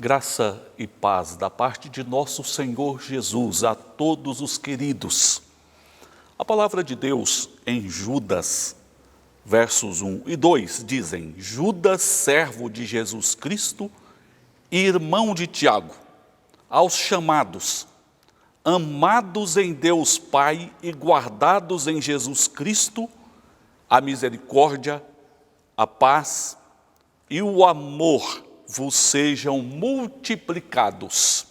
Graça e paz da parte de nosso Senhor Jesus a todos os queridos. A palavra de Deus em Judas, versos 1 e 2, dizem: Judas, servo de Jesus Cristo e irmão de Tiago, aos chamados, amados em Deus Pai e guardados em Jesus Cristo, a misericórdia, a paz e o amor vos sejam multiplicados.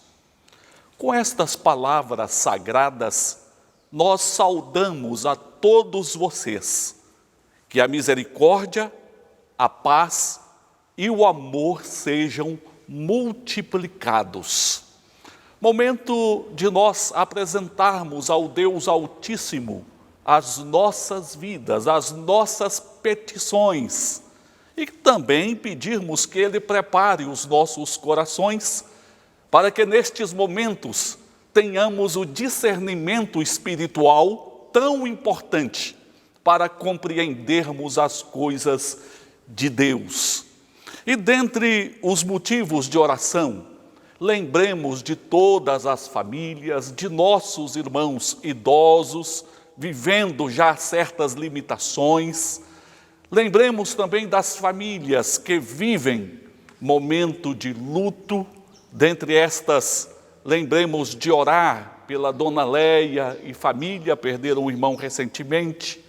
Com estas palavras sagradas, nós saudamos a todos vocês. Que a misericórdia, a paz e o amor sejam multiplicados. Momento de nós apresentarmos ao Deus Altíssimo as nossas vidas, as nossas petições, e também pedirmos que Ele prepare os nossos corações para que nestes momentos tenhamos o discernimento espiritual tão importante para compreendermos as coisas de Deus. E dentre os motivos de oração, lembremos de todas as famílias, de nossos irmãos idosos, vivendo já certas limitações. Lembremos também das famílias que vivem momento de luto. Dentre estas, lembremos de orar pela dona Leia e família, perderam um irmão recentemente,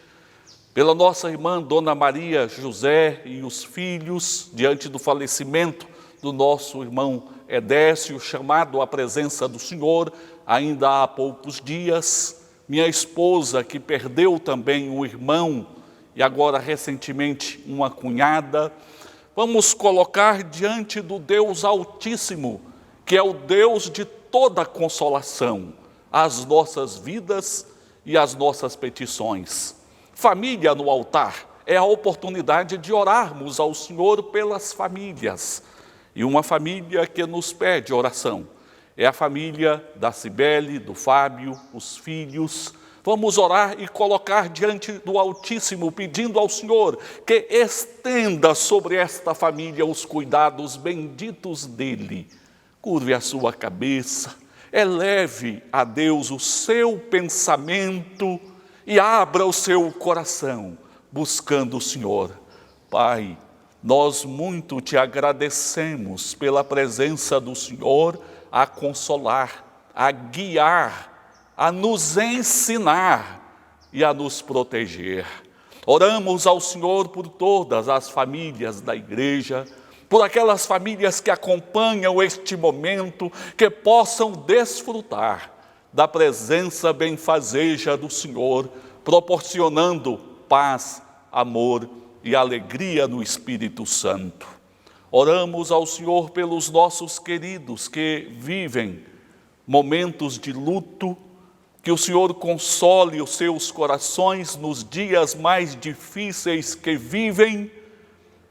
pela nossa irmã dona Maria José e os filhos, diante do falecimento do nosso irmão Edécio, chamado à presença do Senhor ainda há poucos dias, minha esposa que perdeu também um irmão e agora recentemente uma cunhada. Vamos colocar diante do Deus Altíssimo, que é o Deus de toda consolação, as nossas vidas e as nossas petições. Família no altar é a oportunidade de orarmos ao Senhor pelas famílias. E uma família que nos pede oração é a família da Cibele, do Fábio, os filhos. Vamos orar e colocar diante do Altíssimo, pedindo ao Senhor que estenda sobre esta família os cuidados benditos dEle. Curve a sua cabeça, eleve a Deus o seu pensamento e abra o seu coração, buscando o Senhor. Pai, nós muito te agradecemos pela presença do Senhor a consolar, a guiar, a nos ensinar e a nos proteger. Oramos ao Senhor por todas as famílias da igreja, por aquelas famílias que acompanham este momento, que possam desfrutar da presença benfazeja do Senhor, proporcionando paz, amor e alegria no Espírito Santo. Oramos ao Senhor pelos nossos queridos que vivem momentos de luto, que o Senhor console os seus corações nos dias mais difíceis que vivem,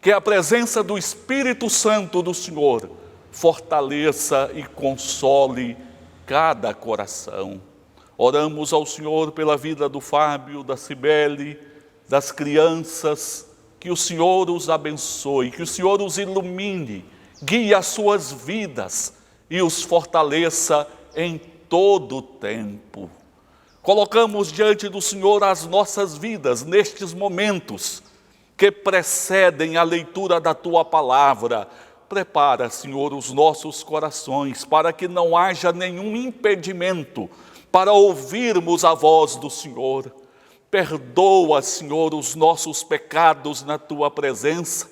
que a presença do Espírito Santo do Senhor fortaleça e console cada coração. Oramos ao Senhor pela vida do Fábio, da Cibele, das crianças, que o Senhor os abençoe, que o Senhor os ilumine, guie as suas vidas e os fortaleça em todo o tempo. Colocamos diante do Senhor as nossas vidas nestes momentos que precedem a leitura da Tua Palavra. Prepara, Senhor, os nossos corações para que não haja nenhum impedimento para ouvirmos a voz do Senhor. Perdoa, Senhor, os nossos pecados na Tua presença,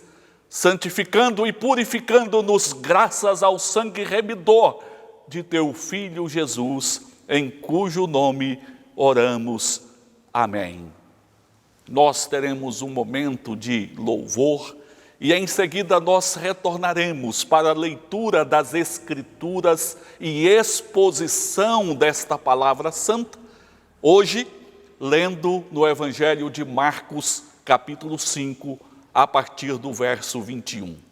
santificando e purificando-nos graças ao sangue remidor de Teu Filho Jesus, em cujo nome oramos. Amém. Nós teremos um momento de louvor e em seguida nós retornaremos para a leitura das Escrituras e exposição desta palavra santa, hoje lendo no Evangelho de Marcos, capítulo 5, a partir do verso 21.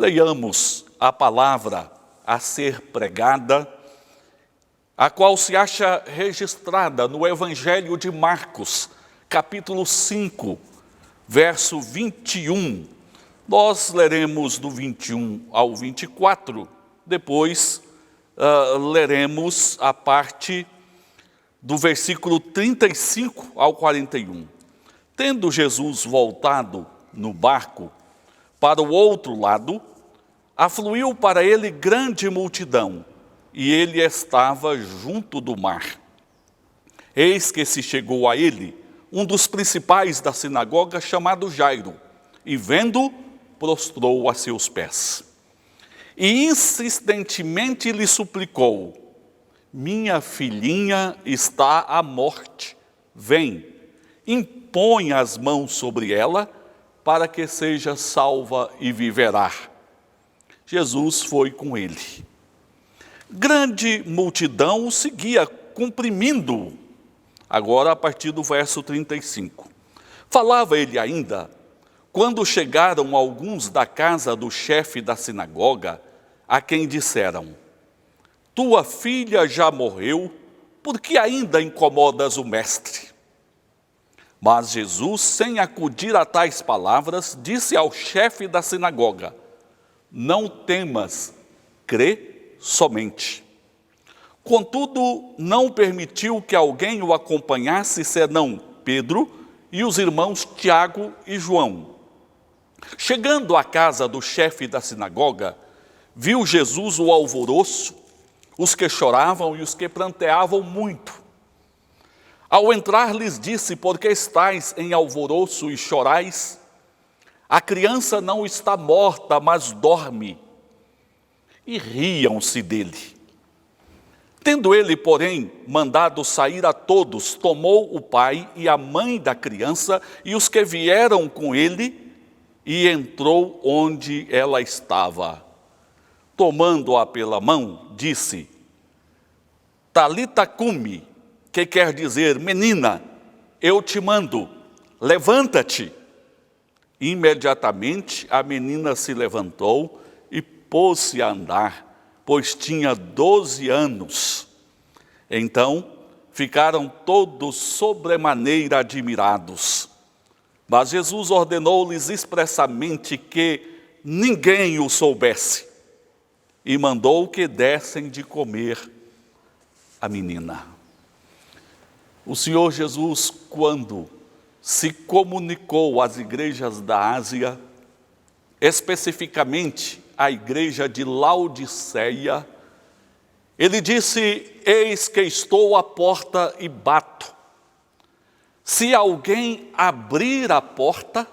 Leiamos a palavra a ser pregada, a qual se acha registrada no Evangelho de Marcos, capítulo 5, verso 21. Nós leremos do 21 ao 24, depois leremos a parte do versículo 35 ao 41. Tendo Jesus voltado no barco para o outro lado, afluiu para ele grande multidão, e ele estava junto do mar. Eis que se chegou a ele um dos principais da sinagoga, chamado Jairo, e vendo, prostrou a seus pés. E insistentemente lhe suplicou: minha filhinha está à morte, vem, impõe as mãos sobre ela, para que seja salva e viverá. Jesus foi com ele. Grande multidão o seguia, comprimindo-o. Agora, a partir do verso 35. Falava ele ainda, quando chegaram alguns da casa do chefe da sinagoga, a quem disseram: tua filha já morreu, por que ainda incomodas o mestre? Mas Jesus, sem acudir a tais palavras, disse ao chefe da sinagoga: não temas, crê somente. Contudo, não permitiu que alguém o acompanhasse, senão Pedro e os irmãos Tiago e João. Chegando à casa do chefe da sinagoga, viu Jesus o alvoroço, os que choravam e os que pranteavam muito. Ao entrar, lhes disse: por que estáis em alvoroço e chorais? A criança não está morta, mas dorme. E riam-se dele. Tendo ele, porém, mandado sair a todos, tomou o pai e a mãe da criança e os que vieram com ele, e entrou onde ela estava. Tomando-a pela mão, disse: Talita cumi, que quer dizer: menina, eu te mando, levanta-te. Imediatamente a menina se levantou e pôs-se a andar, pois tinha 12 anos. Então ficaram todos sobremaneira admirados. Mas Jesus ordenou-lhes expressamente que ninguém o soubesse, e mandou que dessem de comer a menina. O Senhor Jesus, quando se comunicou às igrejas da Ásia, especificamente a igreja de Laodiceia, ele disse: eis que estou à porta e bato. Se alguém abrir a porta,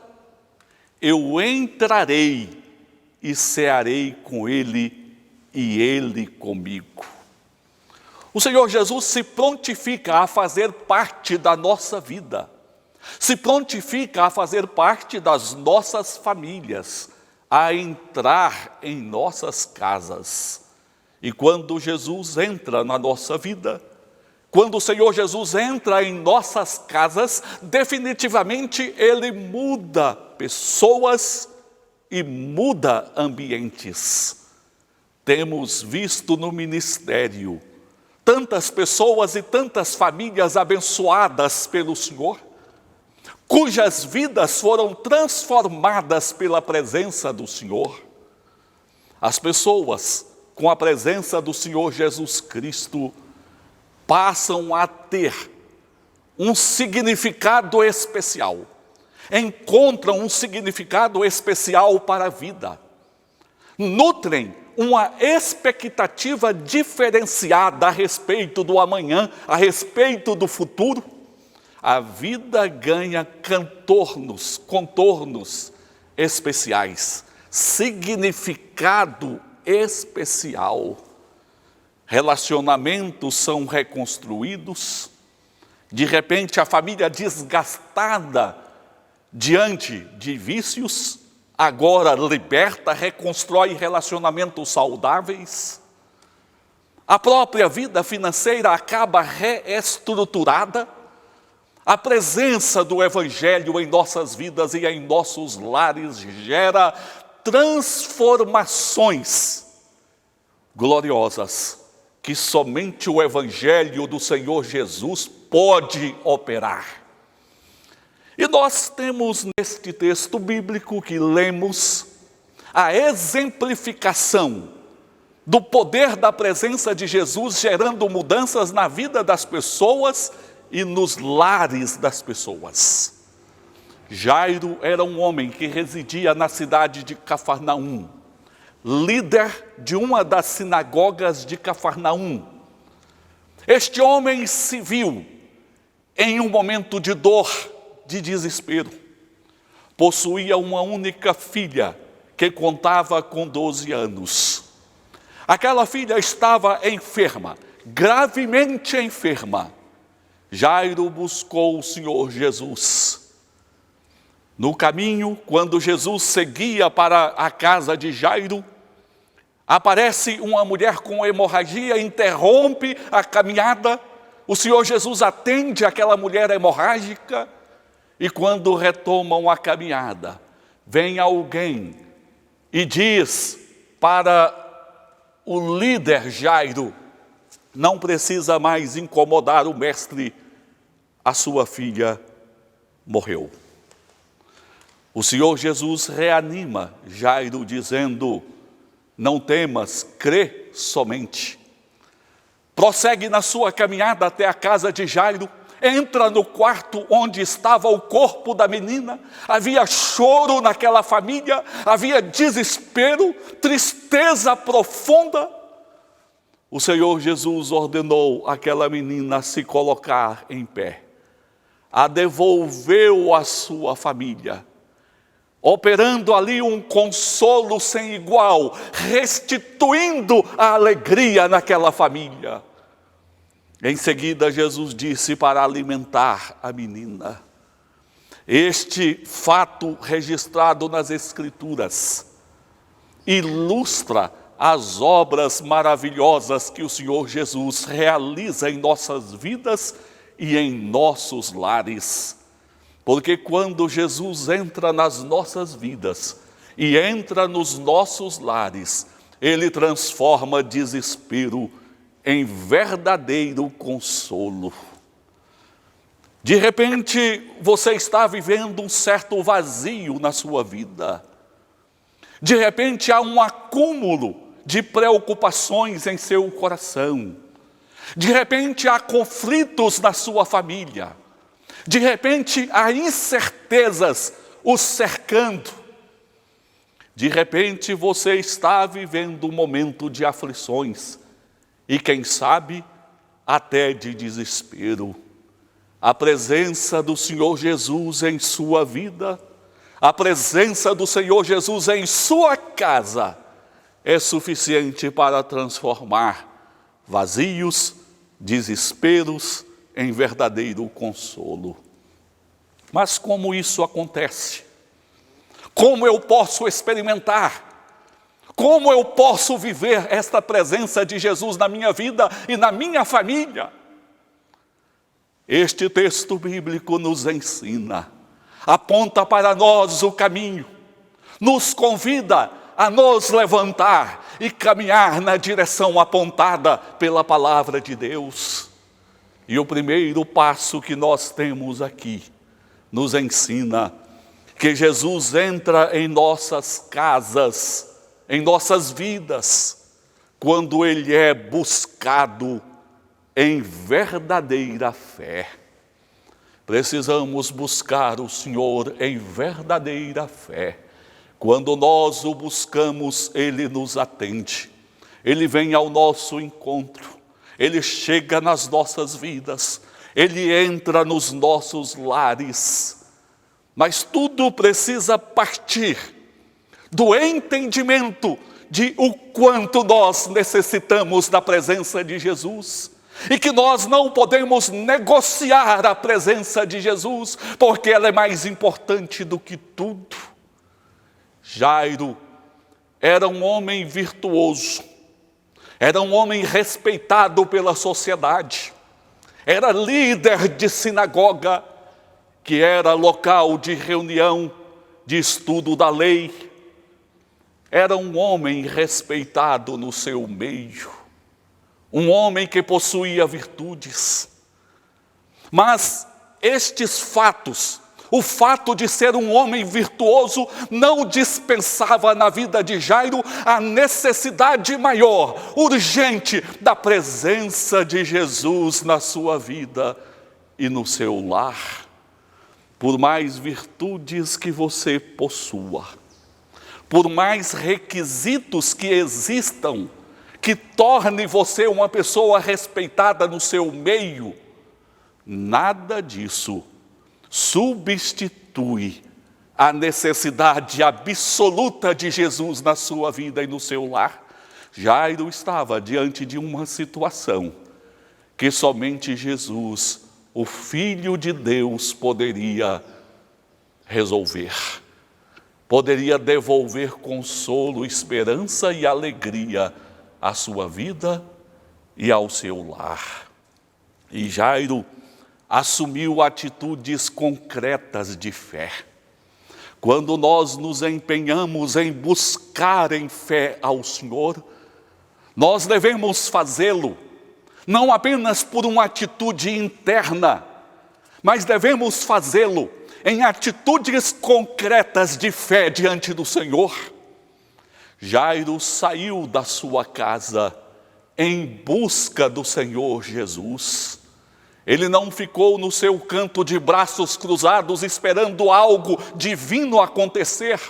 eu entrarei e cearei com ele e ele comigo. O Senhor Jesus se prontifica a fazer parte da nossa vida, se prontifica a fazer parte das nossas famílias, a entrar em nossas casas. E quando Jesus entra na nossa vida, quando o Senhor Jesus entra em nossas casas, definitivamente Ele muda pessoas e muda ambientes. Temos visto no ministério tantas pessoas e tantas famílias abençoadas pelo Senhor, cujas vidas foram transformadas pela presença do Senhor. As pessoas, com a presença do Senhor Jesus Cristo, passam a ter um significado especial, encontram um significado especial para a vida, nutrem uma expectativa diferenciada a respeito do amanhã, a respeito do futuro. A vida ganha contornos especiais, significado especial. Relacionamentos são reconstruídos. De repente, a família desgastada diante de vícios, agora liberta, reconstrói relacionamentos saudáveis. A própria vida financeira acaba reestruturada. A presença do Evangelho em nossas vidas e em nossos lares gera transformações gloriosas que somente o Evangelho do Senhor Jesus pode operar. E nós temos neste texto bíblico que lemos a exemplificação do poder da presença de Jesus gerando mudanças na vida das pessoas e nos lares das pessoas. Jairo era um homem que residia na cidade de Cafarnaum, líder de uma das sinagogas de Cafarnaum. Este homem se viu em um momento de dor, de desespero. Possuía uma única filha que contava com 12 anos. Aquela filha estava enferma, gravemente enferma. Jairo buscou o Senhor Jesus. No caminho, quando Jesus seguia para a casa de Jairo, aparece uma mulher com hemorragia, interrompe a caminhada. O Senhor Jesus atende aquela mulher hemorrágica e quando retomam a caminhada, vem alguém e diz para o líder Jairo: não precisa mais incomodar o mestre, a sua filha morreu. O Senhor Jesus reanima Jairo dizendo: não temas, crê somente. Prossegue na sua caminhada até a casa de Jairo, entra no quarto onde estava o corpo da menina. Havia choro naquela família, havia desespero, tristeza profunda. O Senhor Jesus ordenou àquela menina se colocar em pé, a devolveu à sua família, operando ali um consolo sem igual, restituindo a alegria naquela família. Em seguida, Jesus disse para alimentar a menina. Este fato registrado nas Escrituras ilustra as obras maravilhosas que o Senhor Jesus realiza em nossas vidas e em nossos lares. Porque quando Jesus entra nas nossas vidas e entra nos nossos lares, Ele transforma desespero em verdadeiro consolo. De repente, você está vivendo um certo vazio na sua vida. De repente, há um acúmulo de preocupações em seu coração. De repente, há conflitos na sua família. De repente, há incertezas o cercando. De repente, você está vivendo um momento de aflições e, quem sabe, até de desespero. A presença do Senhor Jesus em sua vida, a presença do Senhor Jesus em sua casa, é suficiente para transformar vazios, desesperos em verdadeiro consolo. Mas como isso acontece? Como eu posso experimentar? Como eu posso viver esta presença de Jesus na minha vida e na minha família? Este texto bíblico nos ensina, aponta para nós o caminho, nos convida a nos levantar e caminhar na direção apontada pela palavra de Deus. E o primeiro passo que nós temos aqui nos ensina que Jesus entra em nossas casas, em nossas vidas, quando Ele é buscado em verdadeira fé. Precisamos buscar o Senhor em verdadeira fé. Quando nós o buscamos, Ele nos atende. Ele vem ao nosso encontro. Ele chega nas nossas vidas. Ele entra nos nossos lares. Mas tudo precisa partir do entendimento de o quanto nós necessitamos da presença de Jesus. E que nós não podemos negociar a presença de Jesus, porque ela é mais importante do que tudo. Jairo era um homem virtuoso, era um homem respeitado pela sociedade, era líder de sinagoga, que era local de reunião, de estudo da lei. Era um homem respeitado no seu meio, um homem que possuía virtudes. Mas estes fatos, o fato de ser um homem virtuoso, não dispensava na vida de Jairo a necessidade maior, urgente, da presença de Jesus na sua vida e no seu lar. Por mais virtudes que você possua, por mais requisitos que existam, que torne você uma pessoa respeitada no seu meio, nada disso substitui a necessidade absoluta de Jesus na sua vida e no seu lar. Jairo estava diante de uma situação que somente Jesus, o Filho de Deus, poderia resolver. Poderia devolver consolo, esperança e alegria à sua vida e ao seu lar. E Jairo assumiu atitudes concretas de fé. Quando nós nos empenhamos em buscar em fé ao Senhor, nós devemos fazê-lo, não apenas por uma atitude interna, mas devemos fazê-lo em atitudes concretas de fé diante do Senhor. Jairo saiu da sua casa em busca do Senhor Jesus. Ele não ficou no seu canto de braços cruzados esperando algo divino acontecer.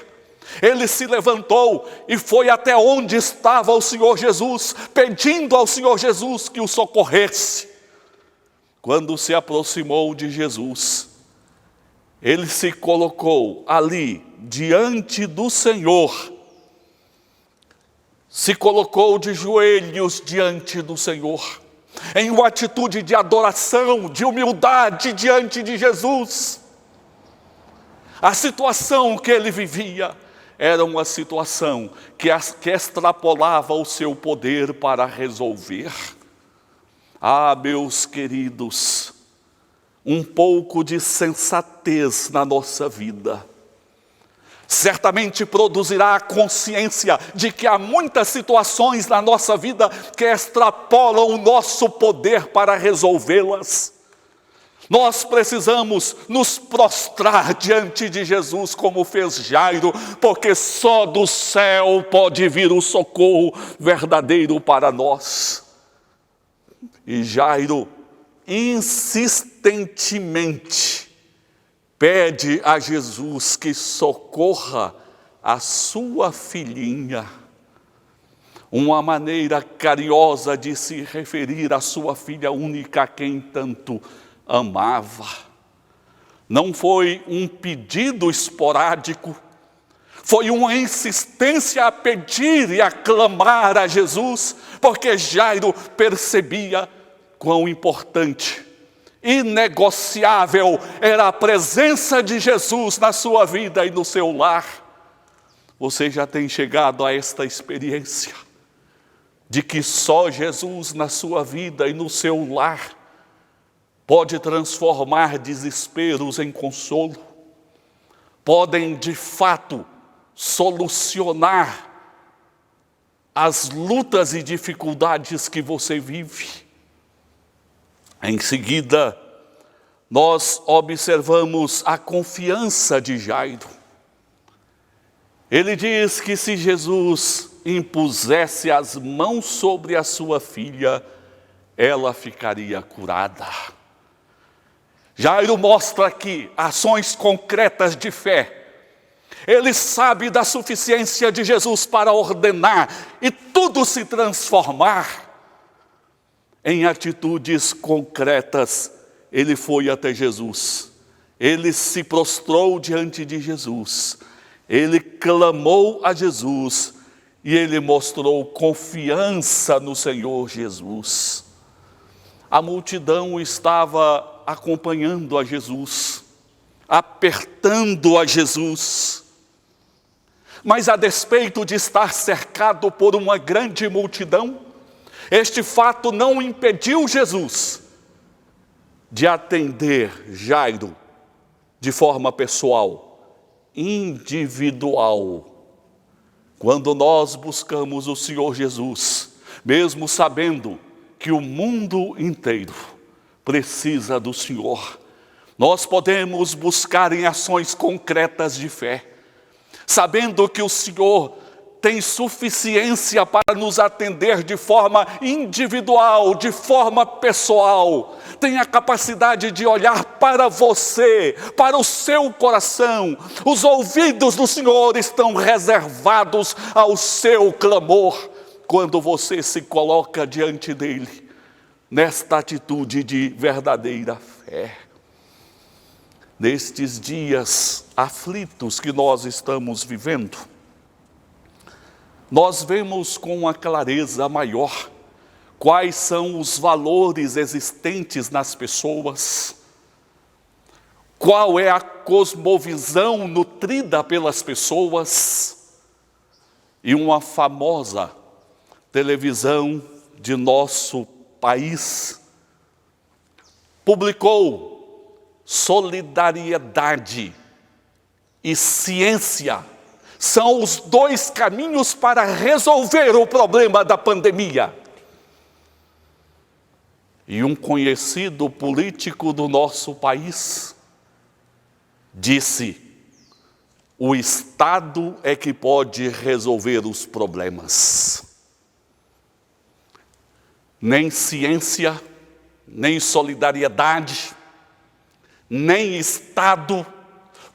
Ele se levantou e foi até onde estava o Senhor Jesus, pedindo ao Senhor Jesus que o socorresse. Quando se aproximou de Jesus, ele se colocou ali diante do Senhor, se colocou de joelhos diante do Senhor, em uma atitude de adoração, de humildade diante de Jesus. A situação que ele vivia era uma situação que extrapolava o seu poder para resolver. Ah, meus queridos, um pouco de sensatez na nossa vida certamente produzirá a consciência de que há muitas situações na nossa vida que extrapolam o nosso poder para resolvê-las. Nós precisamos nos prostrar diante de Jesus como fez Jairo, porque só do céu pode vir o socorro verdadeiro para nós. E Jairo insistentemente pede a Jesus que socorra a sua filhinha. Uma maneira carinhosa de se referir à sua filha única, a quem tanto amava. Não foi um pedido esporádico, foi uma insistência a pedir e a clamar a Jesus, porque Jairo percebia quão importante, inegociável era a presença de Jesus na sua vida e no seu lar. Você já tem chegado a esta experiência de que só Jesus na sua vida e no seu lar pode transformar desesperos em consolo, podem de fato solucionar as lutas e dificuldades que você vive. Em seguida, nós observamos a confiança de Jairo. Ele diz que se Jesus impusesse as mãos sobre a sua filha, ela ficaria curada. Jairo mostra aqui ações concretas de fé. Ele sabe da suficiência de Jesus para ordenar e tudo se transformar. Em atitudes concretas, ele foi até Jesus. Ele se prostrou diante de Jesus. Ele clamou a Jesus e ele mostrou confiança no Senhor Jesus. A multidão estava acompanhando a Jesus, apertando a Jesus. Mas a despeito de estar cercado por uma grande multidão, este fato não impediu Jesus de atender Jairo de forma pessoal, individual. Quando nós buscamos o Senhor Jesus, mesmo sabendo que o mundo inteiro precisa do Senhor, nós podemos buscar em ações concretas de fé, sabendo que o Senhor tem suficiência para nos atender de forma individual, de forma pessoal. Tem a capacidade de olhar para você, para o seu coração. Os ouvidos do Senhor estão reservados ao seu clamor, quando você se coloca diante dele, nesta atitude de verdadeira fé. Nestes dias aflitos que nós estamos vivendo, nós vemos com uma clareza maior quais são os valores existentes nas pessoas, qual é a cosmovisão nutrida pelas pessoas. E uma famosa televisão de nosso país publicou: solidariedade e ciência são os dois caminhos para resolver o problema da pandemia. E um conhecido político do nosso país disse: o Estado é que pode resolver os problemas. Nem ciência, nem solidariedade, nem Estado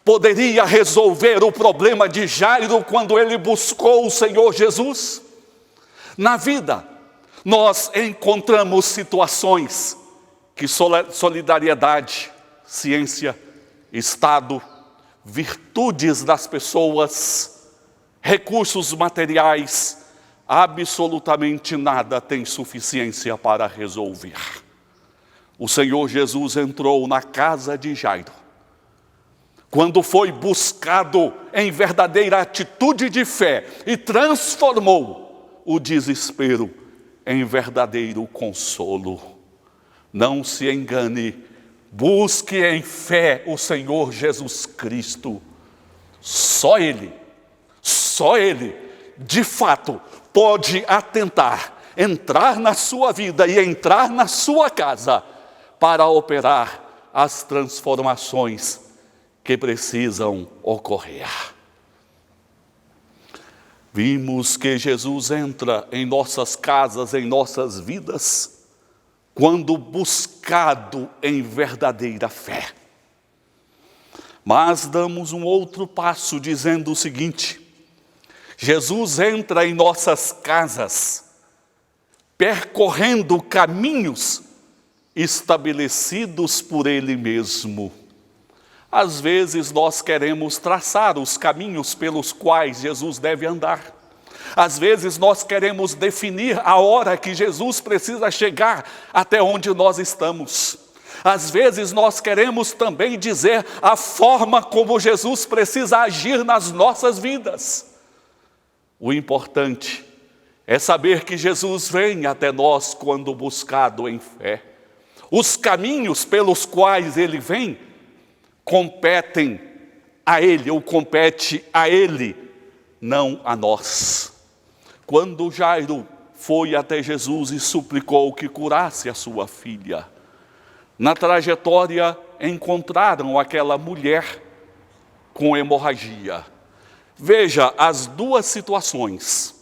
poderia resolver o problema de Jairo quando ele buscou o Senhor Jesus. Na vida, nós encontramos situações que solidariedade, ciência, Estado, virtudes das pessoas, recursos materiais, absolutamente nada tem suficiência para resolver. O Senhor Jesus entrou na casa de Jairo, quando foi buscado em verdadeira atitude de fé e transformou o desespero em verdadeiro consolo. Não se engane, busque em fé o Senhor Jesus Cristo. Só Ele, de fato, pode entrar na sua vida e entrar na sua casa para operar as transformações que precisam ocorrer. Vimos que Jesus entra em nossas casas, em nossas vidas, quando buscado em verdadeira fé. Mas damos um outro passo dizendo o seguinte: Jesus entra em nossas casas, percorrendo caminhos estabelecidos por Ele mesmo. Às vezes nós queremos traçar os caminhos pelos quais Jesus deve andar. Às vezes nós queremos definir a hora que Jesus precisa chegar até onde nós estamos. Às vezes nós queremos também dizer a forma como Jesus precisa agir nas nossas vidas. O importante é saber que Jesus vem até nós quando buscado em fé. Os caminhos pelos quais Ele vem competem a Ele, ou compete a Ele, não a nós. Quando Jairo foi até Jesus e suplicou que curasse a sua filha, na trajetória encontraram aquela mulher com hemorragia. Veja as duas situações.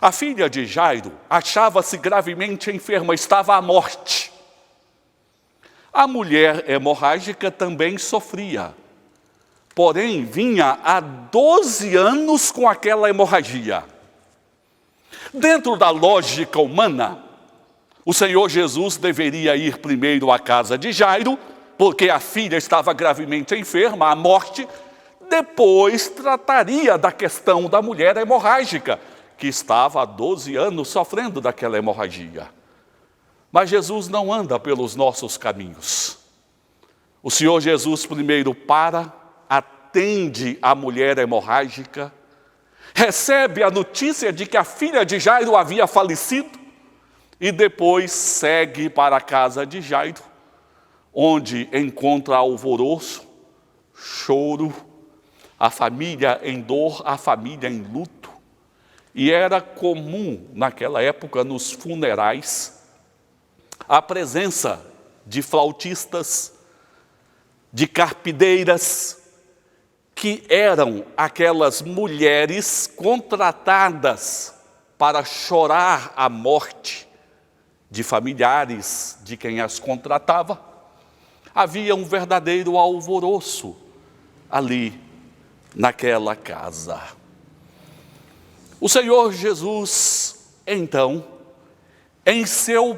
A filha de Jairo achava-se gravemente enferma, estava à morte. A mulher hemorrágica também sofria, porém vinha há 12 anos com aquela hemorragia. Dentro da lógica humana, o Senhor Jesus deveria ir primeiro à casa de Jairo, porque a filha estava gravemente enferma, à morte, depois trataria da questão da mulher hemorrágica, que estava há 12 anos sofrendo daquela hemorragia. Mas Jesus não anda pelos nossos caminhos. O Senhor Jesus primeiro atende a mulher hemorrágica, recebe a notícia de que a filha de Jairo havia falecido e depois segue para a casa de Jairo, onde encontra alvoroço, choro, a família em dor, a família em luto. E era comum, naquela época, nos funerais, a presença de flautistas, de carpideiras, que eram aquelas mulheres contratadas para chorar a morte de familiares de quem as contratava. Havia um verdadeiro alvoroço ali naquela casa. O Senhor Jesus, então, em seu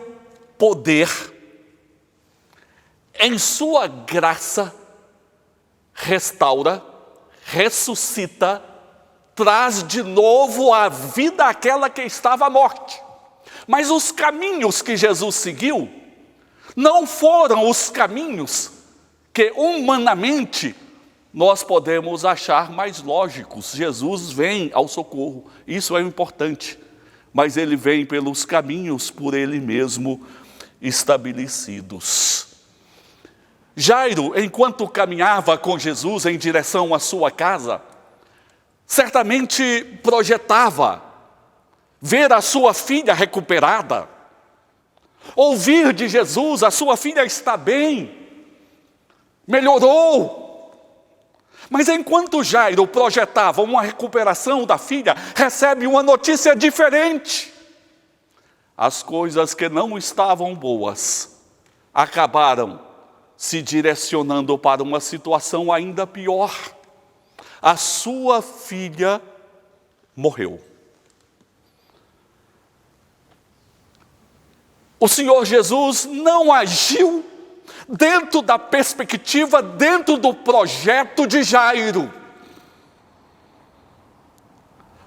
poder, em sua graça, restaura, ressuscita, traz de novo à vida aquela que estava à morte. Mas os caminhos que Jesus seguiu não foram os caminhos que humanamente nós podemos achar mais lógicos. Jesus vem ao socorro, isso é importante, mas ele vem pelos caminhos por ele mesmo estabelecidos. Jairo, enquanto caminhava com Jesus em direção à sua casa, certamente projetava ver a sua filha recuperada, ouvir de Jesus: a sua filha está bem, melhorou. Mas enquanto Jairo projetava uma recuperação da filha, recebe uma notícia diferente. As coisas que não estavam boas acabaram se direcionando para uma situação ainda pior. A sua filha morreu. O Senhor Jesus não agiu dentro da perspectiva, dentro do projeto de Jairo.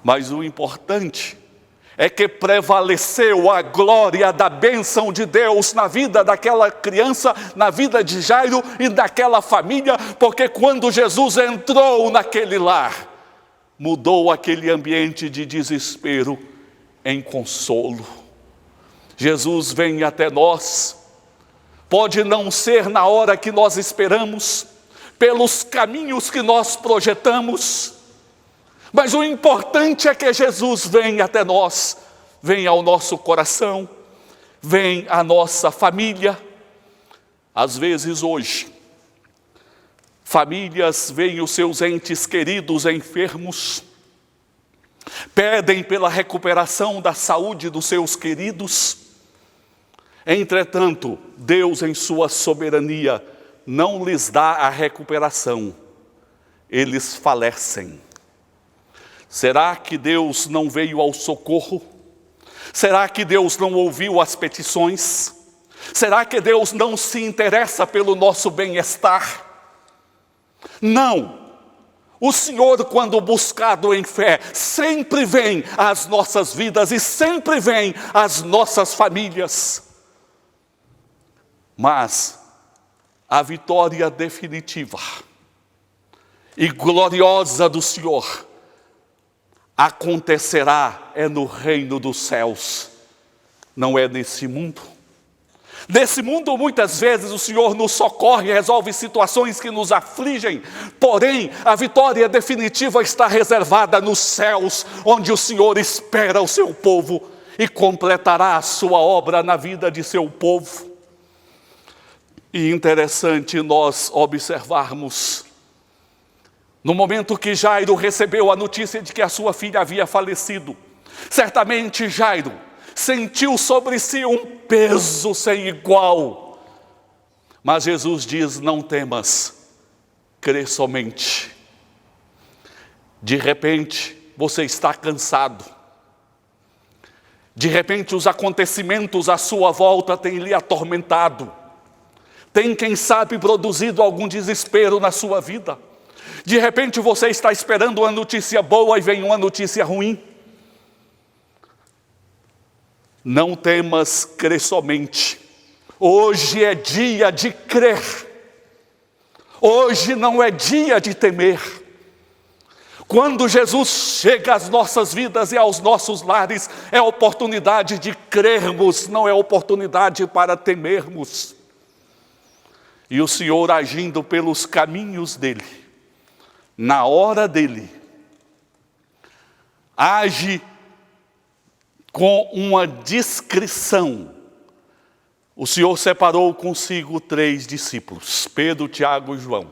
Mas o importante é que prevaleceu a glória da bênção de Deus na vida daquela criança, na vida de Jairo e daquela família, porque quando Jesus entrou naquele lar, mudou aquele ambiente de desespero em consolo. Jesus vem até nós, pode não ser na hora que nós esperamos, pelos caminhos que nós projetamos, mas o importante é que Jesus vem até nós, vem ao nosso coração, vem à nossa família. Às vezes hoje, famílias veem os seus entes queridos enfermos, pedem pela recuperação da saúde dos seus queridos. Entretanto, Deus em sua soberania não lhes dá a recuperação, eles falecem. Será que Deus não veio ao socorro? Será que Deus não ouviu as petições? Será que Deus não se interessa pelo nosso bem-estar? Não. O Senhor, quando buscado em fé, sempre vem às nossas vidas e sempre vem às nossas famílias. Mas a vitória definitiva e gloriosa do Senhor acontecerá no reino dos céus, não é nesse mundo. Nesse mundo, muitas vezes, o Senhor nos socorre e resolve situações que nos afligem, porém, a vitória definitiva está reservada nos céus, onde o Senhor espera o seu povo e completará a sua obra na vida de seu povo. E interessante nós observarmos, no momento que Jairo recebeu a notícia de que a sua filha havia falecido, certamente Jairo sentiu sobre si um peso sem igual. Mas Jesus diz: não temas, crê somente. De repente, você está cansado. De repente, os acontecimentos à sua volta têm lhe atormentado. Tem, quem sabe, produzido algum desespero na sua vida. De repente você está esperando uma notícia boa e vem uma notícia ruim. Não temas, crê somente. Hoje é dia de crer. Hoje não é dia de temer. Quando Jesus chega às nossas vidas e aos nossos lares, é oportunidade de crermos, não é oportunidade para temermos. E o Senhor, agindo pelos caminhos dele, na hora dele, age com uma discrição, o Senhor separou consigo 3 discípulos, Pedro, Tiago e João,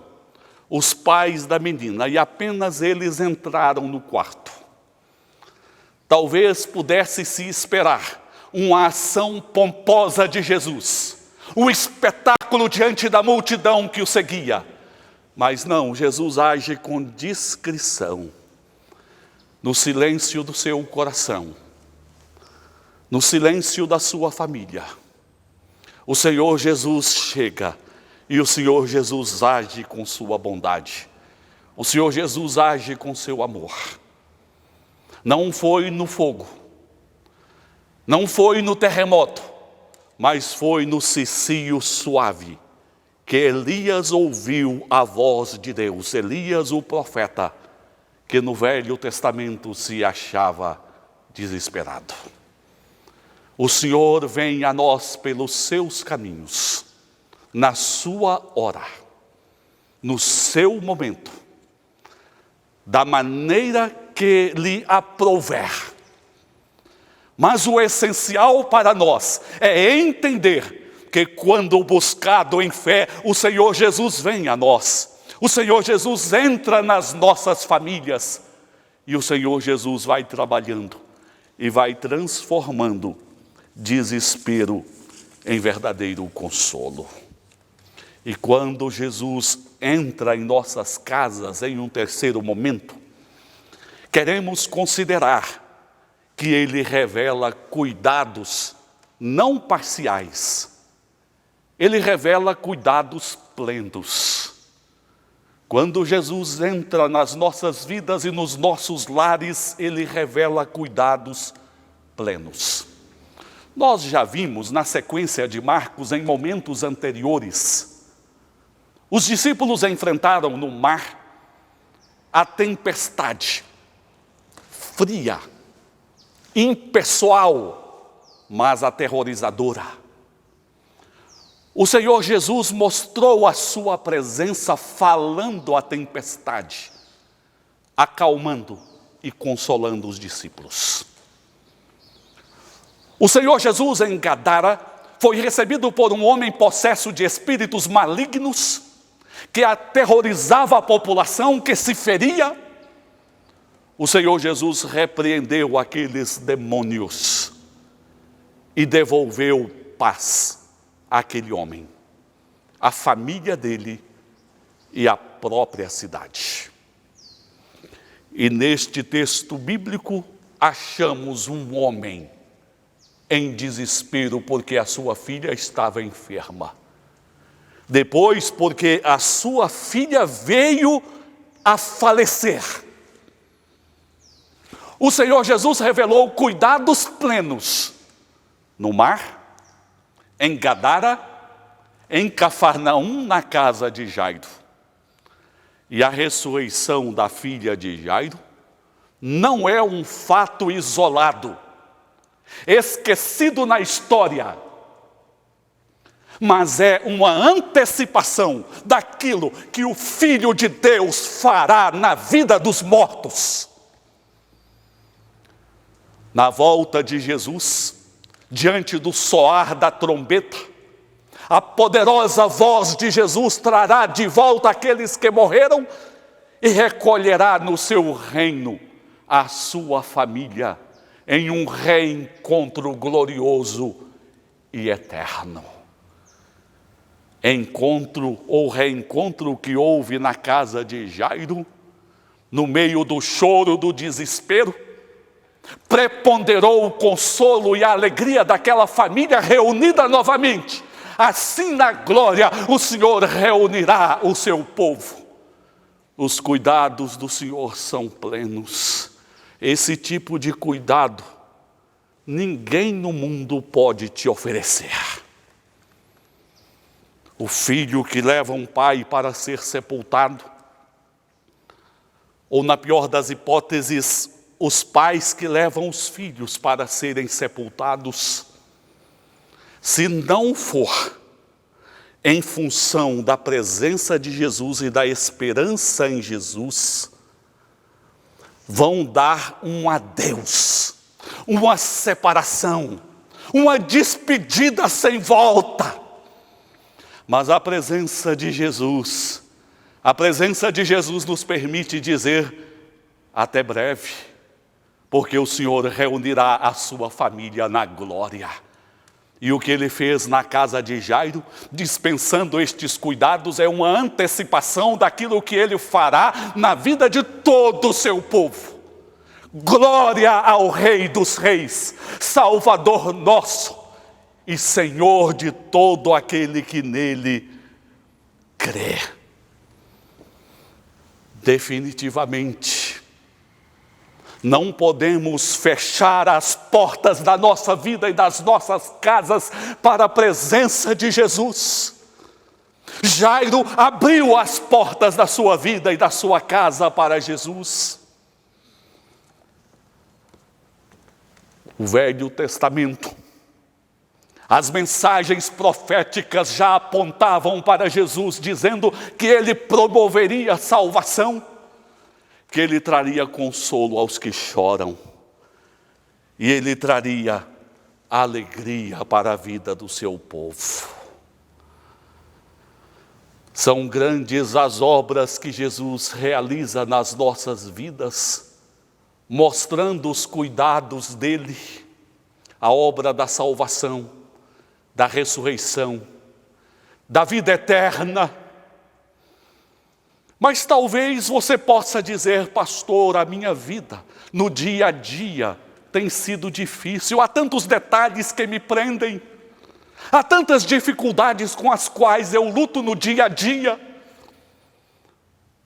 os pais da menina, e apenas eles entraram no quarto. Talvez pudesse se esperar uma ação pomposa de Jesus, um espetáculo diante da multidão que o seguia. Mas não, Jesus age com discrição, no silêncio do seu coração, no silêncio da sua família. O Senhor Jesus chega e o Senhor Jesus age com sua bondade. O Senhor Jesus age com seu amor. Não foi no fogo, não foi no terremoto, mas foi no cicio suave que Elias ouviu a voz de Deus. Elias, o profeta, que no Velho Testamento se achava desesperado. O Senhor vem a nós pelos seus caminhos, na sua hora, no seu momento, da maneira que lhe aprouver. Mas o essencial para nós é entender que quando buscado em fé, o Senhor Jesus vem a nós. O Senhor Jesus entra nas nossas famílias e o Senhor Jesus vai trabalhando e vai transformando desespero em verdadeiro consolo. E quando Jesus entra em nossas casas em um terceiro momento, queremos considerar que Ele revela cuidados não parciais. Ele revela cuidados plenos. Quando Jesus entra nas nossas vidas e nos nossos lares, Ele revela cuidados plenos. Nós já vimos na sequência de Marcos, em momentos anteriores, os discípulos enfrentaram no mar a tempestade, fria, impessoal, mas aterrorizadora. O Senhor Jesus mostrou a sua presença falando à tempestade, acalmando e consolando os discípulos. O Senhor Jesus em Gadara foi recebido por um homem possesso de espíritos malignos, que aterrorizava a população, que se feria. O Senhor Jesus repreendeu aqueles demônios e devolveu paz àquele homem, à família dele e à própria cidade. E neste texto bíblico achamos um homem em desespero porque a sua filha estava enferma. Depois, porque a sua filha veio a falecer. O Senhor Jesus revelou cuidados plenos no mar, em Gadara, em Cafarnaum, na casa de Jairo. E a ressurreição da filha de Jairo não é um fato isolado, esquecido na história, mas é uma antecipação daquilo que o Filho de Deus fará na vida dos mortos. Na volta de Jesus, diante do soar da trombeta, a poderosa voz de Jesus trará de volta aqueles que morreram e recolherá no seu reino a sua família, em um reencontro glorioso e eterno. Encontro ou reencontro que houve na casa de Jairo, no meio do choro, do desespero, preponderou o consolo e a alegria daquela família reunida novamente. Assim na glória o Senhor reunirá o seu povo. Os cuidados do Senhor são plenos. Esse tipo de cuidado ninguém no mundo pode te oferecer. O filho que leva um pai para ser sepultado, ou na pior das hipóteses, os pais que levam os filhos para serem sepultados, se não for em função da presença de Jesus e da esperança em Jesus, vão dar um adeus uma separação, uma despedida sem volta. Mas a presença de Jesus nos permite dizer: até breve, porque o Senhor reunirá a sua família na glória. E o que ele fez na casa de Jairo, dispensando estes cuidados, é uma antecipação daquilo que ele fará na vida de todo o seu povo. Glória ao Rei dos Reis, Salvador nosso e Senhor de todo aquele que nele crê. Definitivamente, não podemos fechar as portas da nossa vida e das nossas casas para a presença de Jesus. Jairo abriu as portas da sua vida e da sua casa para Jesus. O Velho Testamento, as mensagens proféticas já apontavam para Jesus, dizendo que ele promoveria salvação, que ele traria consolo aos que choram, e ele traria alegria para a vida do seu povo. São grandes as obras que Jesus realiza nas nossas vidas, mostrando os cuidados dele, a obra da salvação, da ressurreição, da vida eterna. Mas talvez você possa dizer: pastor, a minha vida no dia a dia tem sido difícil, há tantos detalhes que me prendem, há tantas dificuldades com as quais eu luto no dia a dia.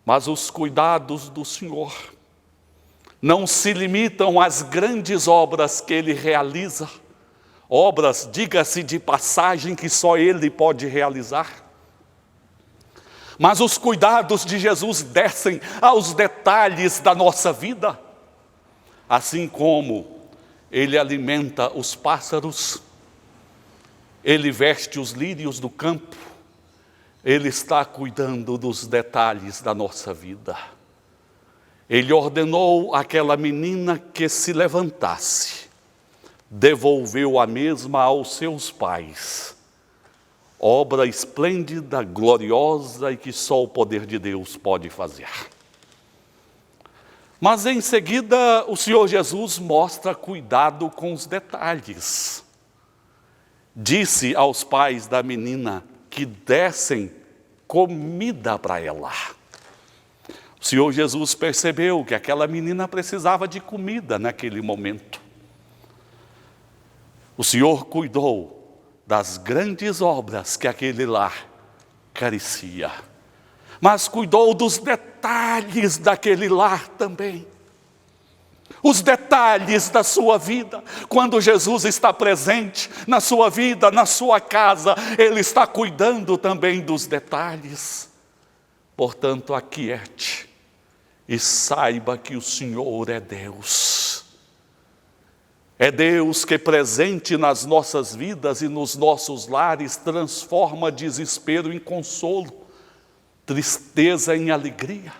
Mas os cuidados do Senhor não se limitam às grandes obras que Ele realiza, obras, diga-se de passagem, que só Ele pode realizar. Mas os cuidados de Jesus descem aos detalhes da nossa vida. Assim como Ele alimenta os pássaros, Ele veste os lírios do campo, Ele está cuidando dos detalhes da nossa vida. Ele ordenou àquela menina que se levantasse, devolveu a mesma aos seus pais. Obra esplêndida, gloriosa e que só o poder de Deus pode fazer. Mas em seguida o Senhor Jesus mostra cuidado com os detalhes. Disse aos pais da menina que dessem comida para ela. O Senhor Jesus percebeu que aquela menina precisava de comida naquele momento. O Senhor cuidou das grandes obras que aquele lar carecia, mas cuidou dos detalhes daquele lar também. Os detalhes da sua vida, quando Jesus está presente na sua vida, na sua casa, Ele está cuidando também dos detalhes. Portanto, aquiete e saiba que o Senhor é Deus. É Deus que, presente nas nossas vidas e nos nossos lares, transforma desespero em consolo, tristeza em alegria.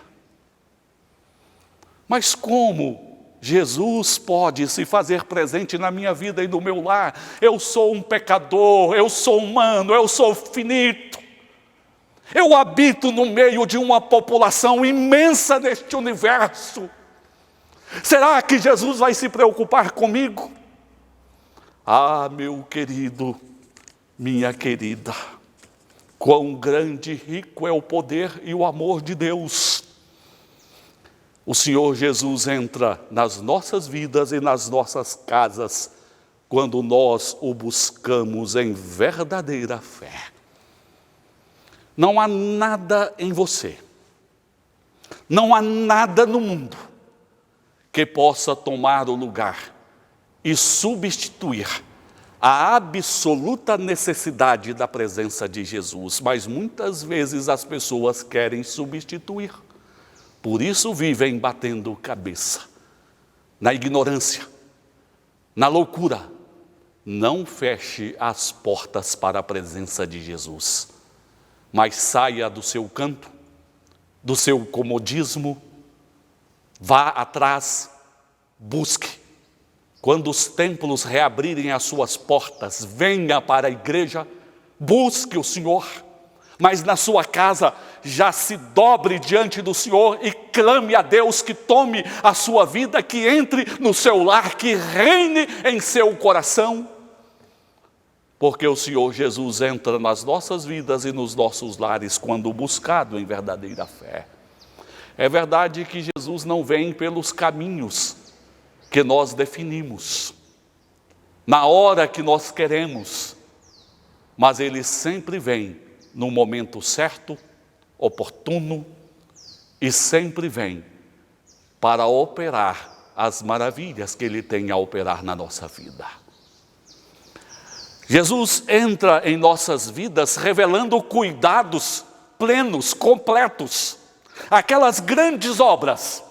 Mas como Jesus pode se fazer presente na minha vida e no meu lar? Eu sou um pecador, eu sou humano, eu sou finito. Eu habito no meio de uma população imensa neste universo. Será que Jesus vai se preocupar comigo? Ah, meu querido, minha querida, quão grande e rico é o poder e o amor de Deus. O Senhor Jesus entra nas nossas vidas e nas nossas casas quando nós o buscamos em verdadeira fé. Não há nada em você, não há nada no mundo que possa tomar o lugar e substituir a absoluta necessidade da presença de Jesus. Mas muitas vezes as pessoas querem substituir. Por isso vivem batendo cabeça, na ignorância, na loucura. Não feche as portas para a presença de Jesus, mas saia do seu canto, do seu comodismo, vá atrás, busque, Quando os templos reabrirem as suas portas, venha para a igreja, busque o Senhor, mas na sua casa já se dobre diante do Senhor e clame a Deus que tome a sua vida, que entre no seu lar, que reine em seu coração. Porque o Senhor Jesus entra nas nossas vidas e nos nossos lares quando buscado em verdadeira fé. É verdade que Jesus não vem pelos caminhos que nós definimos, na hora que nós queremos, mas Ele sempre vem no momento certo, oportuno, e sempre vem para operar as maravilhas que Ele tem a operar na nossa vida. Jesus entra em nossas vidas revelando cuidados plenos, completos, aquelas grandes obras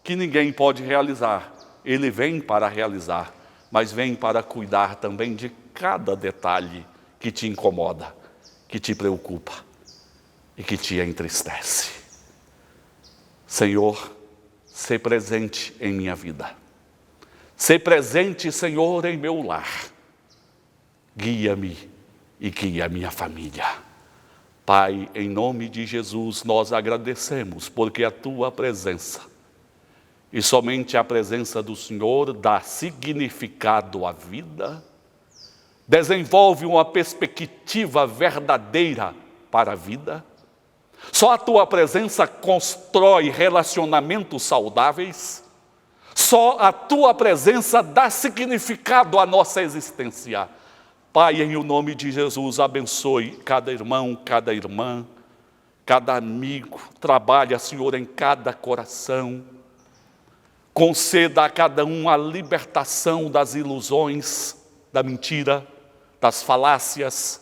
que ninguém pode realizar. Ele vem para realizar, mas vem para cuidar também de cada detalhe que te incomoda, que te preocupa e que te entristece. Senhor, sê presente em minha vida. Sê presente, Senhor, em meu lar. Guia-me e guia a minha família. Pai, em nome de Jesus, nós agradecemos porque a Tua presença, e somente a presença do Senhor, dá significado à vida, desenvolve uma perspectiva verdadeira para a vida. Só a Tua presença constrói relacionamentos saudáveis. Só a Tua presença dá significado à nossa existência. Pai, em o nome de Jesus, abençoe cada irmão, cada irmã, cada amigo. Trabalha, Senhor, em cada coração. Conceda a cada um a libertação das ilusões, da mentira, das falácias.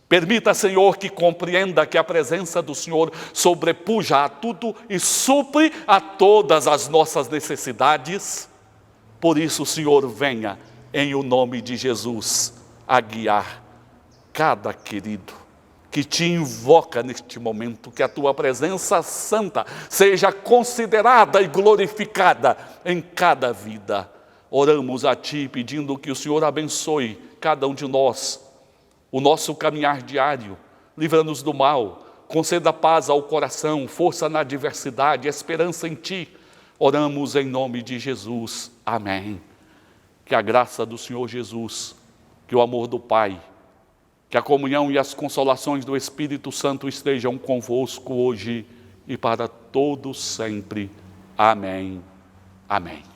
Permita, Senhor, que compreenda que a presença do Senhor sobrepuja a tudo e supre a todas as nossas necessidades. Por isso, Senhor, venha em o nome de Jesus a guiar cada querido que te invoca neste momento, que a Tua presença santa seja considerada e glorificada em cada vida. Oramos a Ti pedindo que o Senhor abençoe cada um de nós, o nosso caminhar diário, livra-nos do mal, conceda paz ao coração, força na adversidade, esperança em Ti. Oramos em nome de Jesus. Amém. Que a graça do Senhor Jesus, que o amor do Pai, que a comunhão e as consolações do Espírito Santo estejam convosco hoje e para todos sempre. Amém. Amém.